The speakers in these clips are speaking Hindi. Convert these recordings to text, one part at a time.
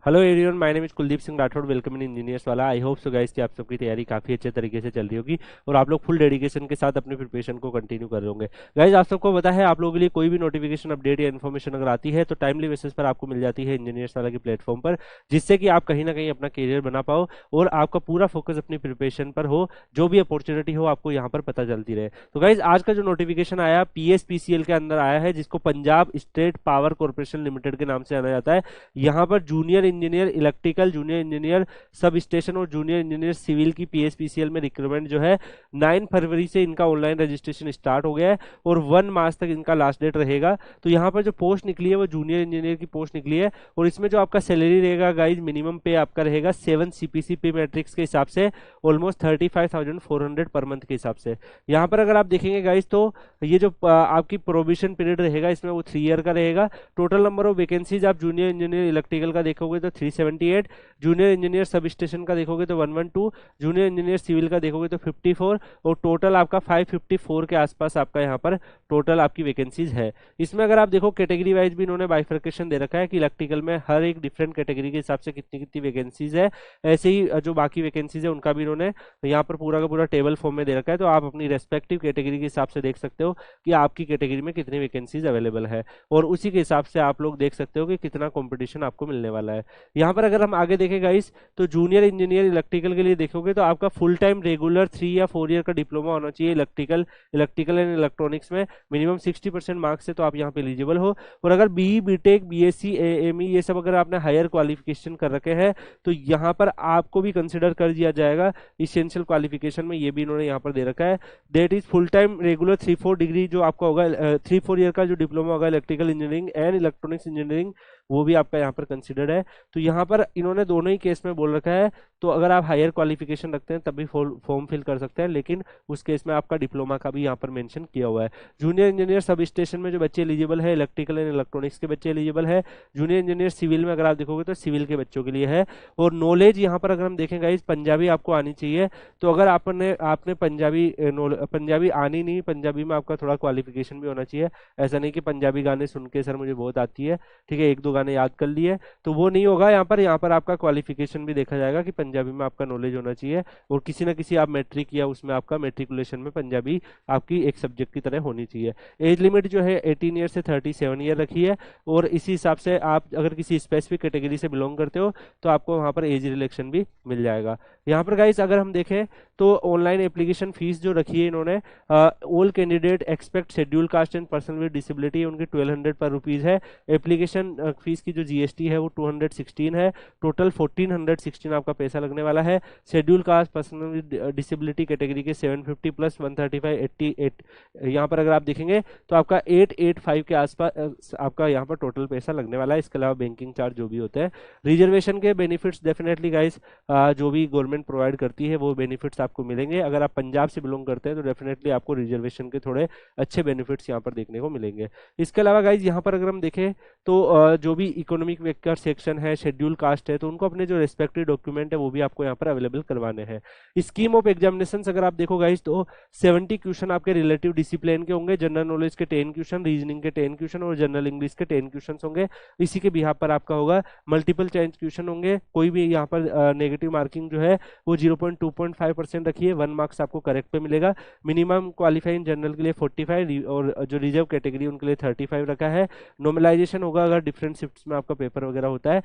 Hello everyone, my name is Kuldeep Singh Rathore. Welcome in Engineers Wala. I hope so guys कि आप सबकी तैयारी काफी अच्छे तरीके से चल रही होगी और आप लोग फुल डेडिकेशन के साथ अपनी प्रिपरेशन को कंटिन्यू कर रहे होंगे। गाइस, आप सबको पता है, आप लोगों के लिए कोई भी नोटिफिकेशन, अपडेट या इन्फॉर्मेशन अगर आती है तो टाइमली बेसिस पर आपको मिल जाती है इंजीनियर्स वाला के प्लेटफॉर्म पर, जिससे कि आप कहीं ना कहीं अपना करियर बना पाओ और आपका पूरा फोकस अपनी प्रिपरेशन पर हो। जो भी अपॉर्चुनिटी हो आपको यहाँ पर पता चलती रहे। तो गाइज, आज का जो नोटिफिकेशन आया पीएसपीसीएल के अंदर आया है, जिसको Punjab state power corporation limited के नाम से जाना जाता है। यहाँ पर junior engineer electrical, junior engineer sub station और जूनियर इंजीनियर सिविल की पीएसपीसीएल में रिक्रूटमेंट जो है 9 फरवरी से इनका ऑनलाइन रजिस्ट्रेशन स्टार्ट हो गया है और 1 मार्च तक इनका लास्ट डेट रहेगा। तो यहाँ पर जो पोस्ट निकली है वो जूनियर इंजीनियर की पोस्ट निकली है और इसमें जो आपका सैलरी रहेगा गाइज, मिनिमम पे आपका रहेगा 7 सीपीसी पे मैट्रिक्स के हिसाब से ऑलमोस्ट 35,400 पर मंथ के हिसाब से। यहाँ पर अगर आप देखेंगे गाइज, तो ये जो आपकी प्रोबिशन पीरियड रहेगा इसमें वो 3 ईयर का रहेगा। टोटल नंबर ऑफ वैकेंसीज आप जूनियर इंजीनियर इलेक्ट्रिकल का देखोगे तो 378, जूनियर इंजीनियर सब स्टेशन का देखोगे तो 112, जूनियर इंजीनियर सिविल का देखोगे तो 54 और टोटल आपका 554 के आसपास आपका यहाँ पर टोटल आपकी वैकेंसीज है। इसमें अगर आप देखो कैटेगरी वाइज भी इन्होंने बाइफर्केशन दे रखा है कि इलेक्ट्रिकल में हर एक डिफरेंट कैटेगरी के हिसाब से कितनी कितनी वैकेंसीज है। ऐसे ही जो बाकी वैकेंसीज है उनका भी इन्होंने यहाँ पर पूरा का पूरा टेबल फॉर्म में दे रखा है। तो आप अपनी रेस्पेक्टिव कैटेगरी के हिसाब से देख सकते हो कि आपकी कैटेगरी में कितनी वैकेंसीज अवेलेबल है और उसी के हिसाब से आप लोग देख सकते हो कि कितना कंपटीशन आपको मिलने वाला है। यहाँ पर अगर हम आगे देखें गाइस, तो जूनियर इंजीनियर इलेक्ट्रिकल के लिए देखोगे तो आपका फुल टाइम रेगुलर 3 या 4 ईयर का डिप्लोमा होना चाहिए इलेक्ट्रिकल एंड इलेक्ट्रॉनिक्स में, मिनिमम 60% मार्क्स से तो आप यहाँ पे एलिजिबल हो। और अगर बीई बीटेक बीएससी एएमई ये सब अगर आपने हायर क्वालिफिकेशन कर रखे हैं तो यहाँ पर आपको भी कंसिडर कर दिया जाएगा इसेंशियल क्वालिफिकेशन में। ये भी इन्होंने यहाँ पर दे रखा है, that is full time regular 3-4 degree जो आपका होगा, 3-4 ईयर का जो डिप्लोमा होगा electrical engineering and electronics engineering, वो भी आपका यहाँ पर कंसिडर्ड है। तो यहाँ पर इन्होंने दोनों ही केस में बोल रखा है, तो अगर आप हायर क्वालिफिकेशन रखते हैं तब भी फॉर्म फिल कर सकते हैं, लेकिन उस केस में आपका डिप्लोमा का भी यहाँ पर मेंशन किया हुआ है। जूनियर इंजीनियर सब स्टेशन में जो बच्चे एलिजिबल है, इलेक्ट्रिकल एंड इलेक्ट्रॉनिक्स के बच्चे एलिजिबल है। जूनियर इंजीनियर सिविल में अगर आप देखोगे तो सिविल के बच्चों के लिए है। और नॉलेज यहाँ पर अगर हम देखेंगे इस पंजाबी आपको आनी चाहिए। तो अगर आपने पंजाबी आनी नहीं, पंजाबी में आपका थोड़ा क्वालिफिकेशन भी होना चाहिए। ऐसा नहीं कि पंजाबी गाने सुन के सर मुझे बहुत आती है, ठीक है, 1-2 गाने याद कर लिए, तो वो नहीं होगा। यहाँ पर आपका क्वालिफिकेशन भी देखा जाएगा कि पंजाबी में आपका नॉलेज होना चाहिए और किसी ना किसी आप मैट्रिक या उसमें आपका मैट्रिकुलेशन में पंजाबी आपकी एक सब्जेक्ट की तरह होनी चाहिए। एज लिमिट जो है 18 ईयर से 37 ईयर रखी है और इसी हिसाब से आप अगर किसी स्पेसिफिक कैटेगरी से बिलोंग करते हो तो आपको वहाँ पर एज रिलेक्शन भी मिल जाएगा। यहाँ पर गाइस अगर हम देखें तो ऑनलाइन एप्लीकेशन फीस जो रखी है इन्होंने, all candidate expect schedule caste and person with disability, उनकी 1200 पर रुपीज है। एप्लीकेशन फीस की जो जीएसटी है वो 216 है। टोटल 1416 आपका पैसा लगने वाला है। Schedule caste person with disability category के 750 प्लस 135 88, यहाँ पर अगर आप देखेंगे तो आपका 885 के आसपास आपका यहाँ पर टोटल पैसा लगने वाला है। इसके अलावा बैंकिंग चार्ज जो भी होते हैं, रिजर्वेशन के बेनिफिट्स डेफिनेटली गाइस जो भी गवर्नमेंट प्रोवाइड करती है वो बेनिफिट्स आपको मिलेंगे। अगर आप पंजाब से बिलोंग करते हैं तो डेफिनेटली आपको रिजर्वेशन के थोड़े अच्छे बेनिफिट्स यहाँ पर देखने को मिलेंगे। इसके अलावा गाइज यहाँ पर अगर हम देखें तो जो भी इकोनॉमिक वेक्टर सेक्शन है, शेड्यूल कास्ट है, तो उनको अपने जो रेस्पेक्टिव डॉक्यूमेंट है वो भी आपको यहाँ पर अवेलेबल करवाने हैं। स्कीम ऑफ एग्जामिनेशन अगर आप देखो गाइज तो 70 क्वेश्चन आपके रिलेटिव डिसिप्लिन के होंगे, जनरल नॉलेज के 10 क्वेश्चन, रीजनिंग के 10 क्वेश्चन और जनरल इंग्लिश के 10 क्वेश्चन होंगे। इसी के बिहाफ पर आपका होगा मल्टीपल चॉइस क्वेश्चन होंगे। कोई भी यहाँ पर नेगेटिव मार्किंग जो है वो 0.25% रखी है, 1 मार्क्स आपको करेक्ट पे मिलेगा। मिनिमम क्वालिफाइंग जनरल के लिए 45 और जो रिजर्व कैटेगरी उनके लिए 35 रखा है। नॉर्मलाइजेशन होगा अगर डिफरेंट शिफ्ट्स में आपका पेपर वगैरह होता है।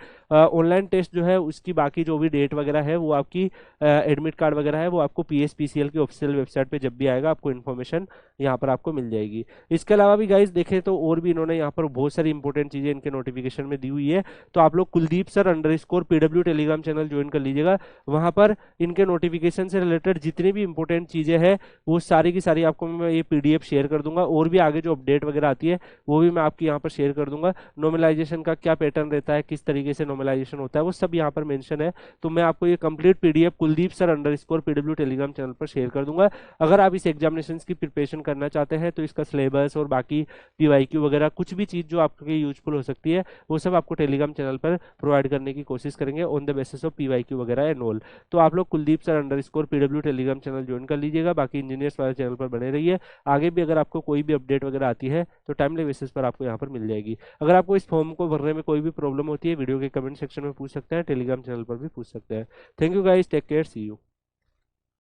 ऑनलाइन टेस्ट जो है उसकी बाकी जो भी डेट वगैरह है वो आपकी एडमिट कार्ड वगैरह है वो आपको पीएसपीसीएल की ऑफिशियल वेबसाइट पे जब भी आएगा आपको इन्फॉर्मेशन यहाँ पर आपको मिल जाएगी। इसके अलावा भी गाइज देखें तो और भी इन्होंने यहाँ पर बहुत सारी इंपॉर्टेंट चीजें इनके नोटिफिकेशन में दी हुई है। तो आप लोग Kuldeep sir _PW Telegram channel join कर लीजिएगा। वहां पर इनके नोटिफिकेशन से रिलेटेड जितनी भी इंपॉर्टेंट चीजें हैं वो सारी की सारी आपको मैं ये पीडीएफ शेयर कर दूंगा और भी आगे जो अपडेट वगैरह आती है वो भी मैं आपकी यहाँ पर शेयर कर दूंगा। नॉर्मलाइजेशन का क्या पैटर्न रहता है, किस तरीके से नॉर्मलाइजेशन होता है, वो सब यहाँ पर मेंशन है। तो मैं आपको ये complete PDF Kuldeep sir _PW Telegram channel पर शेयर कर दूंगा। अगर आप इस एग्जामिनेशन की प्रिपरेशन करना चाहते हैं तो इसका सिलेबस और बाकी पीवाईक्यू वगैरह कुछ भी चीज जो आपके यूजफुल हो सकती है वो सब आपको टेलीग्राम चैनल पर प्रोवाइड करने की कोशिश करेंगे on the basis of PYQ वगैरह एंड ऑल। तो आप लोग Kuldeep sir _PW Telegram channel join कर लीजिएगा। बाकी इंजीनियर्स वाले चैनल पर बने रहिए। आगे भी अगर आपको कोई भी अपडेट वगैरह आती है तो टाइमली बेसिस पर आपको यहाँ पर मिल जाएगी। अगर आपको इस फॉर्म को भरने में कोई भी प्रॉब्लम होती है वीडियो के कमेंट सेक्शन में पूछ सकते हैं, टेलीग्राम चैनल पर भी पूछ सकते हैं। Thank you guys, take care, see you.